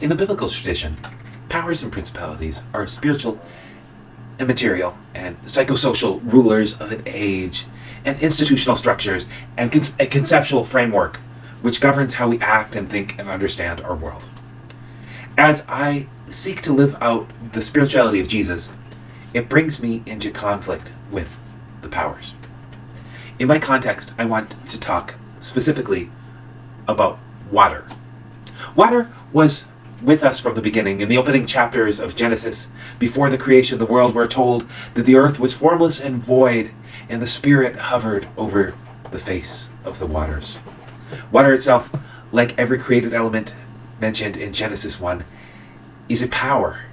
In the biblical tradition, powers and principalities are spiritual and material and psychosocial rulers of an age and institutional structures and a conceptual framework which governs how we act and think and understand our world. As I seek to live out the spirituality of Jesus, it brings me into conflict with the powers. In my context, I want to talk specifically about water. Water was with us from the beginning. In the opening chapters of Genesis, before the creation of the world, we're told that the earth was formless and void, and the Spirit hovered over the face of the waters. Water itself, like every created element mentioned in Genesis 1, is a power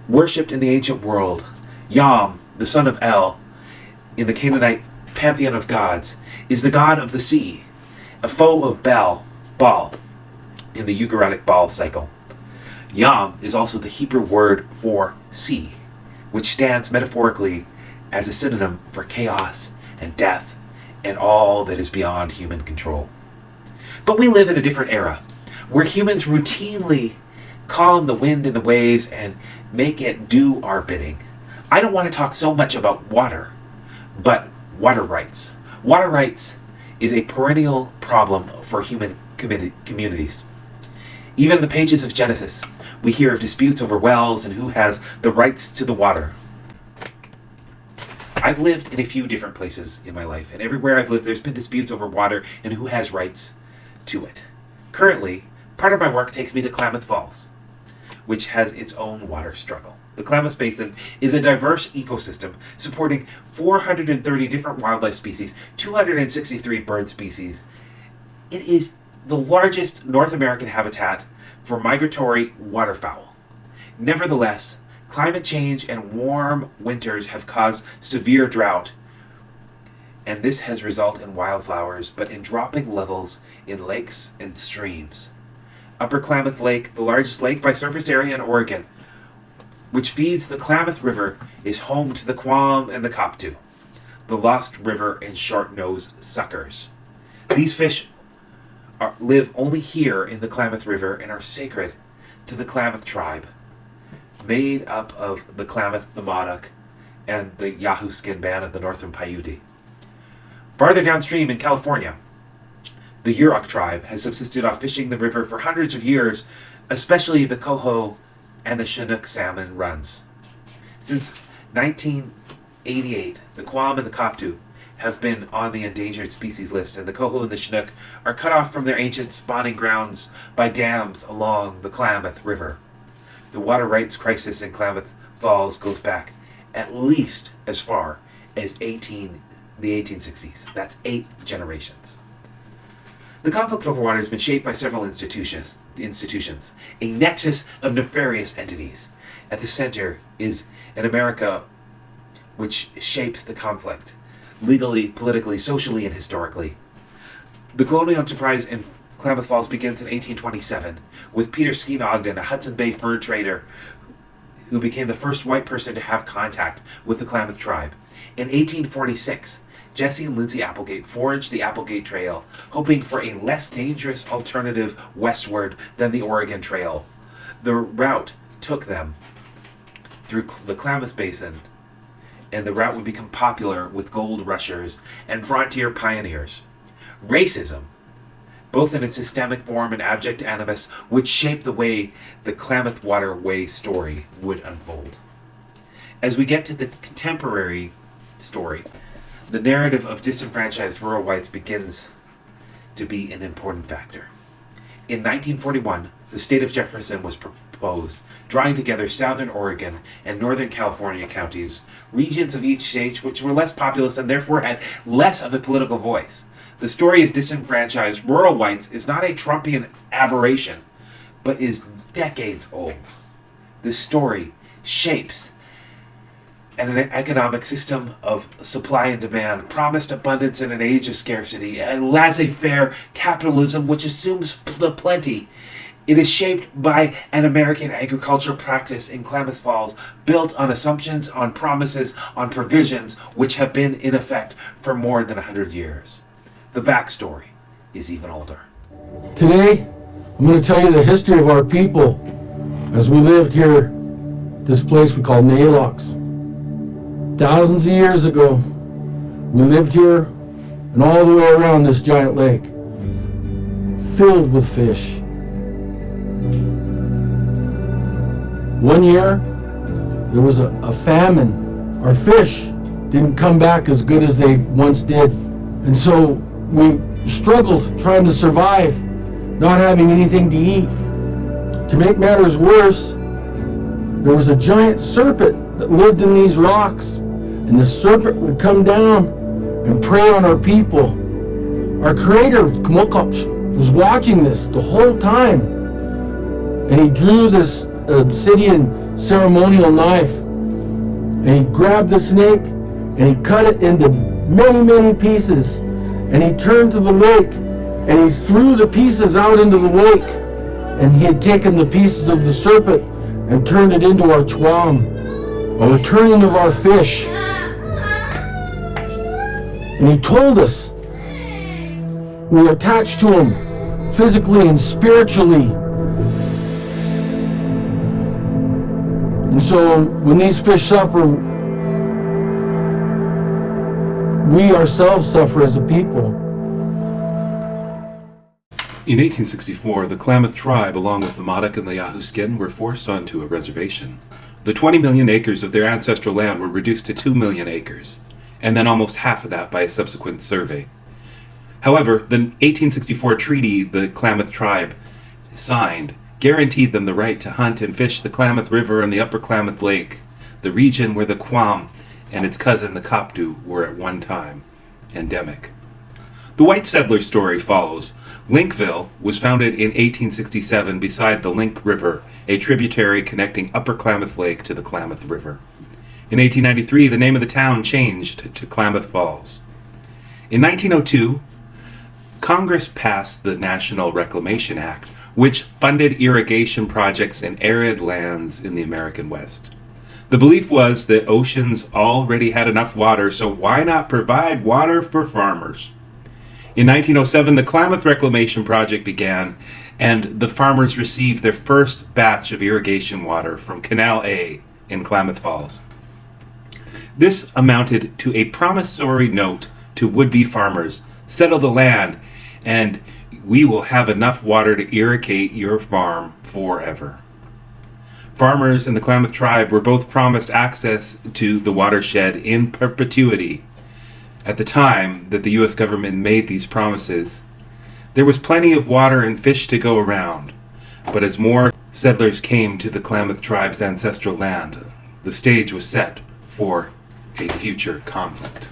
worshipped in the ancient world. Yam, the son of El, in the Canaanite pantheon of gods, is the god of the sea, a foe of Baal, in the Ugaritic Baal cycle. Yam is also the Hebrew word for sea, which stands metaphorically as a synonym for chaos and death and all that is beyond human control. But we live in a different era, where humans routinely calm the wind and the waves and make it do our bidding. I don't want to talk so much about water, but water rights. Water rights is a perennial problem for human communities. Even in the pages of Genesis, we hear of disputes over wells and who has the rights to the water. I've lived in a few different places in my life, and everywhere I've lived, there's been disputes over water and who has rights to it. Currently, part of my work takes me to Klamath Falls, which has its own water struggle. The Klamath Basin is a diverse ecosystem supporting 430 different wildlife species, 263 bird species. It is the largest North American habitat for migratory waterfowl. Nevertheless, climate change and warm winters have caused severe drought, and this has resulted in wildflowers, but in dropping levels in lakes and streams. Upper Klamath Lake, the largest lake by surface area in Oregon, which feeds the Klamath River, is home to the Quam and the Koptu, the Lost River and short-nosed suckers. These fish live only here in the Klamath River and are sacred to the Klamath tribe, made up of the Klamath, the Modoc, and the Yahoo band of the Northern Paiute. Farther downstream in California, the Yurok tribe has subsisted off fishing the river for hundreds of years, especially the coho and the Chinook salmon runs. Since 1988, the Quam and the Koptu have been on the endangered species list, and the coho and the Chinook are cut off from their ancient spawning grounds by dams along the Klamath River. The water rights crisis in Klamath Falls goes back at least as far as the 1860s. That's 8 generations. The conflict over water has been shaped by several institutions, a nexus of nefarious entities. At the center is an America which shapes the conflict, legally, politically, socially, and historically. The colonial enterprise in Klamath Falls begins in 1827 with Peter Skene Ogden, a Hudson Bay fur trader who became the first white person to have contact with the Klamath tribe. In 1846, Jesse and Lindsay Applegate forged the Applegate Trail, hoping for a less dangerous alternative westward than the Oregon Trail. The route took them through the Klamath Basin, and the route would become popular with gold rushers and frontier pioneers. Racism, both in its systemic form and abject animus, would shape the way the Klamath Waterway story would unfold. As we get to the contemporary story, the narrative of disenfranchised rural whites begins to be an important factor. In 1941, the state of Jefferson was proposed, drawing together southern Oregon and northern California counties, regions of each state which were less populous and therefore had less of a political voice. The story of disenfranchised rural whites is not a Trumpian aberration, but is decades old. This story shapes an economic system of supply and demand, promised abundance in an age of scarcity, and laissez-faire capitalism which assumes the plenty. It is shaped by an American agricultural practice in Klamath Falls, built on assumptions, on promises, on provisions, which have been in effect for more than 100 years. The backstory is even older. Today, I'm going to tell you the history of our people, As we lived here, this place we call Nalox. Thousands of years ago, we lived here and all the way around this giant lake, filled with fish. One year, there was a famine. Our fish didn't come back as good as they once did. And so we struggled trying to survive, not having anything to eat. To make matters worse, there was a giant serpent that lived in these rocks. And the serpent would come down and prey on our people. Our creator, Klamath, was watching this the whole time. And he drew this obsidian ceremonial knife. And he grabbed the snake and he cut it into many, many pieces. And he turned to the lake and he threw the pieces out into the lake. And he had taken the pieces of the serpent and turned it into our chwam, a returning of our fish. And he told us we were attached to him physically and spiritually. And so when these fish suffer, we ourselves suffer as a people. In 1864, the Klamath tribe, along with the Modoc and the Yahuskin, were forced onto a reservation. The 20 million acres of their ancestral land were reduced to 2 million acres, and then almost half of that by a subsequent survey. However, the 1864 treaty the Klamath tribe signed guaranteed them the right to hunt and fish the Klamath River and the Upper Klamath Lake, the region where the Quam and its cousin the Kopdu were at one time endemic. The white settler story follows. Linkville was founded in 1867 beside the Link River, a tributary connecting Upper Klamath Lake to the Klamath River. In 1893, the name of the town changed to Klamath Falls. In 1902, Congress passed the National Reclamation Act, which funded irrigation projects in arid lands in the American West. The belief was that oceans already had enough water, so why not provide water for farmers? In 1907, the Klamath Reclamation Project began, and the farmers received their first batch of irrigation water from Canal A in Klamath Falls. This amounted to a promissory note to would-be farmers: settle the land, and we will have enough water to irrigate your farm forever. Farmers and the Klamath tribe were both promised access to the watershed in perpetuity. At the time that the U.S. government made these promises, there was plenty of water and fish to go around. But as more settlers came to the Klamath tribe's ancestral land, the stage was set for a future conflict.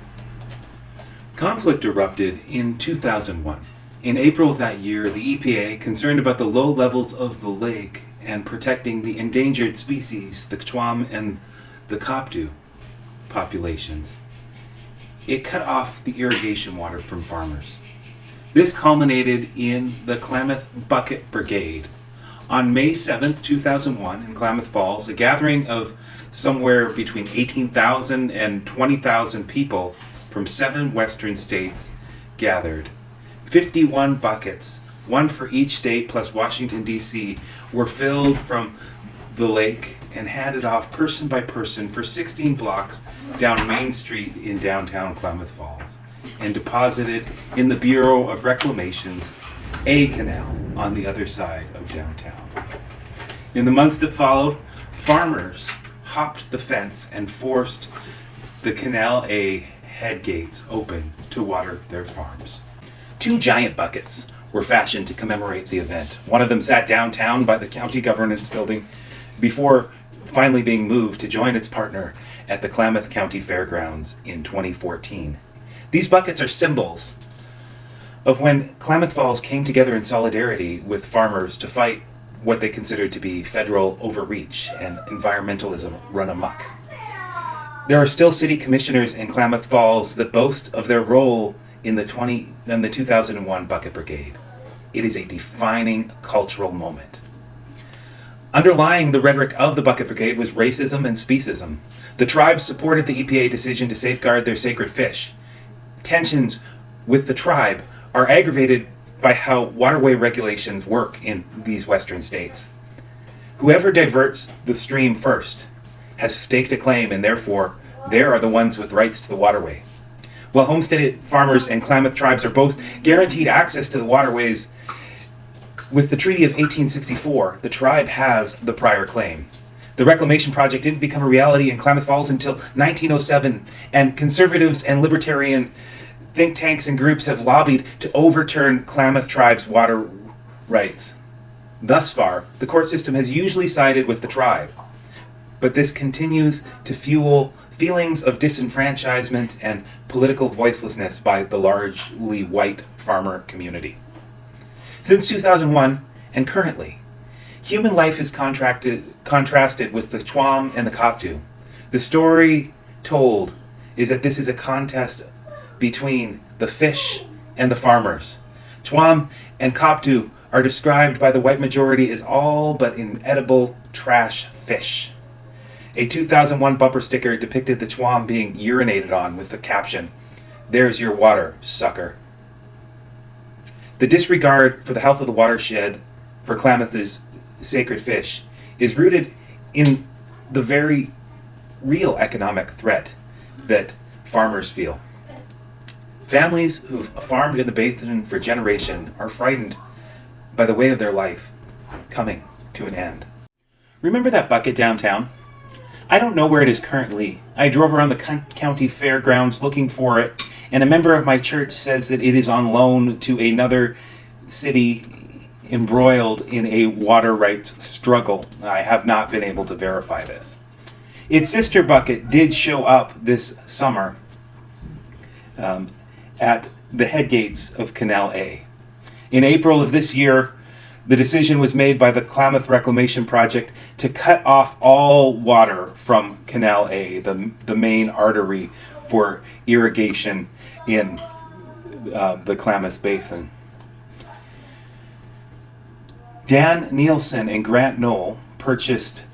Conflict erupted in 2001. In April of that year, the EPA, concerned about the low levels of the lake and protecting the endangered species, the Chwam and the Kopdu populations, it cut off the irrigation water from farmers. This culminated in the Klamath Bucket Brigade. On May 7th, 2001, in Klamath Falls, a gathering of somewhere between 18,000 and 20,000 people from 7 western states gathered. 51 buckets, one for each state plus Washington, D.C., were filled from the lake and handed off person by person for 16 blocks down Main Street in downtown Klamath Falls and deposited in the Bureau of Reclamation's A Canal on the other side of downtown. In the months that followed, farmers hopped the fence and forced the Canal A head gates open to water their farms. 2 giant buckets were fashioned to commemorate the event. One of them sat downtown by the county governance building before finally being moved to join its partner at the Klamath County Fairgrounds in 2014. These buckets are symbols of when Klamath Falls came together in solidarity with farmers to fight what they considered to be federal overreach and environmentalism run amok. There are still city commissioners in Klamath Falls that boast of their role in the 2001 Bucket Brigade. It is a defining cultural moment. Underlying the rhetoric of the Bucket Brigade was racism and speciesism. The tribe supported the EPA decision to safeguard their sacred fish. Tensions with the tribe are aggravated by how waterway regulations work in these western states. Whoever diverts the stream first has staked a claim, and therefore they are the ones with rights to the waterway. While homesteaded farmers and Klamath tribes are both guaranteed access to the waterways, with the Treaty of 1864, the tribe has the prior claim. The reclamation project didn't become a reality in Klamath Falls until 1907, and conservatives and libertarian think tanks and groups have lobbied to overturn Klamath tribe's water rights. Thus far, the court system has usually sided with the tribe, but this continues to fuel feelings of disenfranchisement and political voicelessness by the largely white farmer community. Since 2001 and currently, human life is contrasted with the Chwam and the Koptu. The story told is that this is a contest between the fish and the farmers. Chwam and Koptu are described by the white majority as all but inedible trash fish. A 2001 bumper sticker depicted the Chwam being urinated on with the caption, "There's your water, sucker." The disregard for the health of the watershed for Klamath's sacred fish is rooted in the very real economic threat that farmers feel. Families who've farmed in the basin for generations are frightened by the way of their life coming to an end. Remember that bucket downtown? I don't know where it is currently. I drove around the county fairgrounds looking for it, and a member of my church says that it is on loan to another city embroiled in a water rights struggle. I have not been able to verify this. Its sister bucket did show up this summer at the headgates of Canal A. In April of this year, the decision was made by the Klamath Reclamation Project to cut off all water from Canal A, the main artery for irrigation in the Klamath Basin. Dan Nielsen and Grant Knoll purchased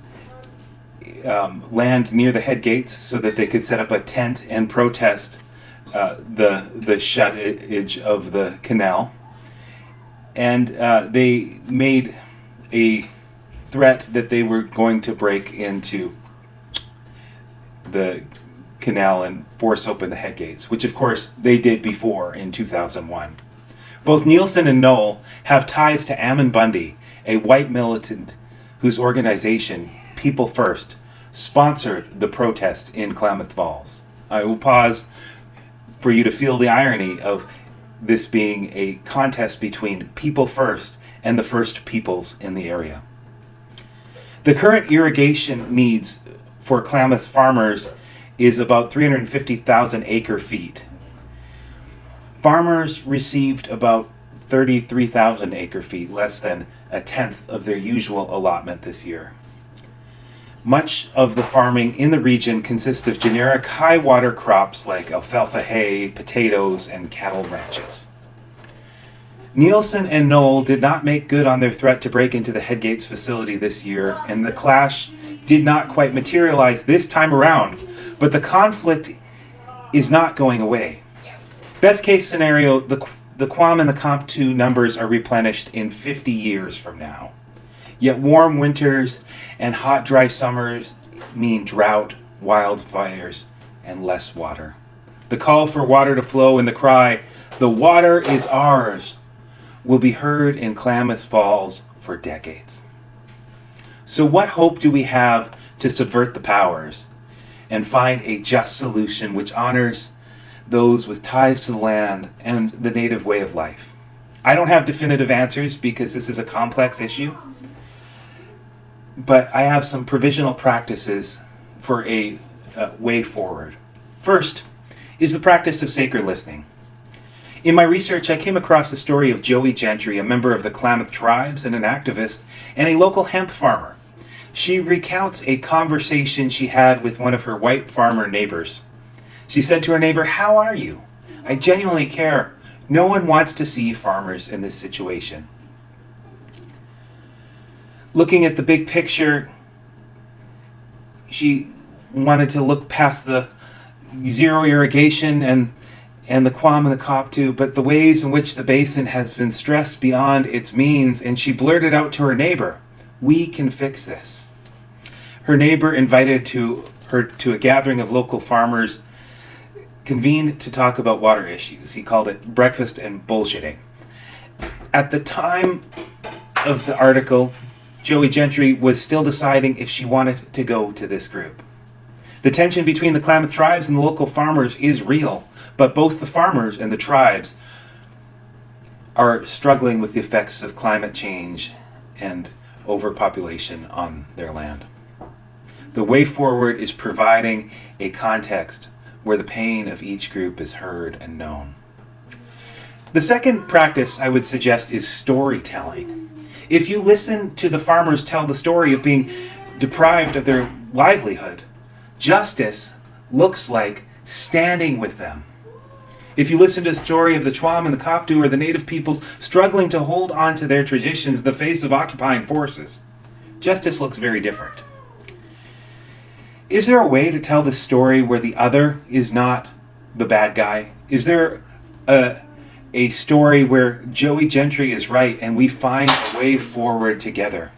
land near the headgates so that they could set up a tent and protest the shuttage of the canal. And they made a threat that they were going to break into the canal and force open the headgates, which of course they did before in 2001. Both Nielsen and Knoll have ties to Ammon Bundy, a white militant whose organization, People First, sponsored the protest in Klamath Falls. I will pause for you to feel the irony of this being a contest between People First and the first peoples in the area. The current irrigation needs for Klamath farmers is about 350,000 acre feet. Farmers received about 33,000 acre feet, less than a tenth of their usual allotment this year. Much of the farming in the region consists of generic high water crops like alfalfa hay, potatoes, and cattle ranches. Nielsen and Knoll did not make good on their threat to break into the Headgates facility this year, and the clash did not quite materialize this time around, but the conflict is not going away. Best case scenario, the Quam and the Comptu numbers are replenished in 50 years from now. Yet warm winters and hot, dry summers mean drought, wildfires, and less water. The call for water to flow and the cry, "The water is ours," will be heard in Klamath Falls for decades. So what hope do we have to subvert the powers and find a just solution which honors those with ties to the land and the native way of life? I don't have definitive answers because this is a complex issue, but I have some provisional practices for a way forward. First is the practice of sacred listening. In my research, I came across the story of Joey Gentry, a member of the Klamath tribes and an activist, and a local hemp farmer. She recounts a conversation she had with one of her white farmer neighbors. She said to her neighbor, "How are you? I genuinely care. No one wants to see farmers in this situation." Looking at the big picture, she wanted to look past the zero irrigation and the Quam and the Koptu, but the ways in which the basin has been stressed beyond its means, and she blurted out to her neighbor, We can fix this. Her neighbor invited her to a gathering of local farmers, convened to talk about water issues. He called it breakfast and bullshitting. At the time of the article, Joey Gentry was still deciding if she wanted to go to this group. The tension between the Klamath tribes and the local farmers is real, but both the farmers and the tribes are struggling with the effects of climate change and overpopulation on their land. The way forward is providing a context where the pain of each group is heard and known. The second practice I would suggest is storytelling. If you listen to the farmers tell the story of being deprived of their livelihood, justice looks like standing with them. If you listen to the story of the Chwam and the Koptu, or the native peoples struggling to hold on to their traditions in the face of occupying forces, justice looks very different. Is there a way to tell the story where the other is not the bad guy? Is there a story where Joey Gentry is right and we find a way forward together?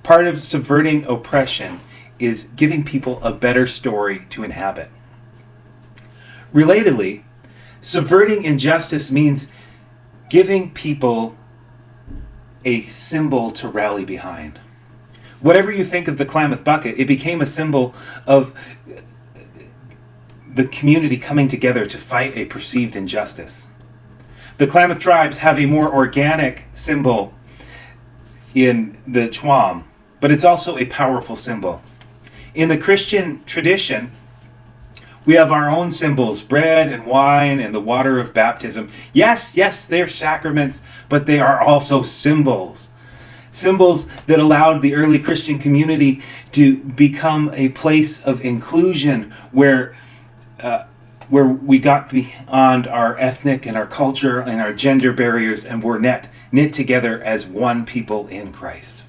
Part of subverting oppression is giving people a better story to inhabit. Relatedly, subverting injustice means giving people a symbol to rally behind. Whatever you think of the Klamath bucket, it became a symbol of the community coming together to fight a perceived injustice. The Klamath tribes have a more organic symbol in the Chwam, but it's also a powerful symbol. In the Christian tradition, we have our own symbols, bread and wine and the water of baptism. Yes, they're sacraments, but they are also symbols. Symbols that allowed the early Christian community to become a place of inclusion where we got beyond our ethnic and our culture and our gender barriers and were knit together as one people in Christ.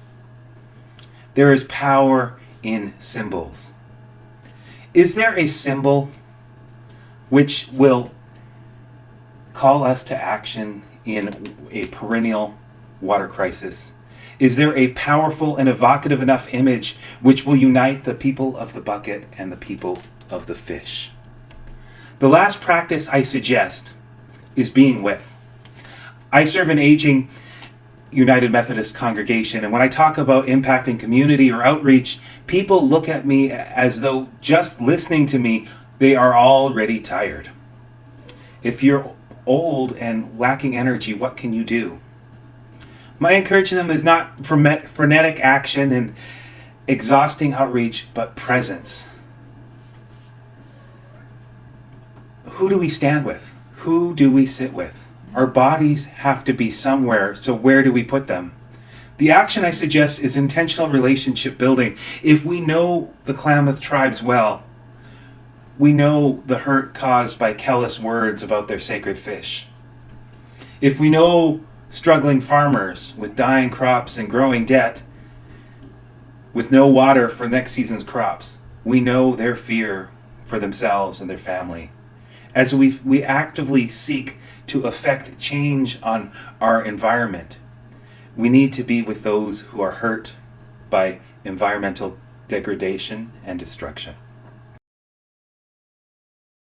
There is power in symbols. Is there a symbol which will call us to action in a perennial water crisis? Is there a powerful and evocative enough image which will unite the people of the bucket and the people of the fish? The last practice I suggest is being with. I serve an aging United Methodist congregation, and when I talk about impacting community or outreach, people look at me as though just listening to me, they are already tired. If you're old and lacking energy, what can you do? My encouragement is not frenetic action and exhausting outreach, but presence. Who do we stand with? Who do we sit with? Our bodies have to be somewhere, so where do we put them? The action I suggest is intentional relationship building. If we know the Klamath tribes well, we know the hurt caused by careless words about their sacred fish. If we know struggling farmers with dying crops and growing debt, with no water for next season's crops, we know their fear for themselves and their family. As we actively seek to affect change on our environment, we need to be with those who are hurt by environmental degradation and destruction.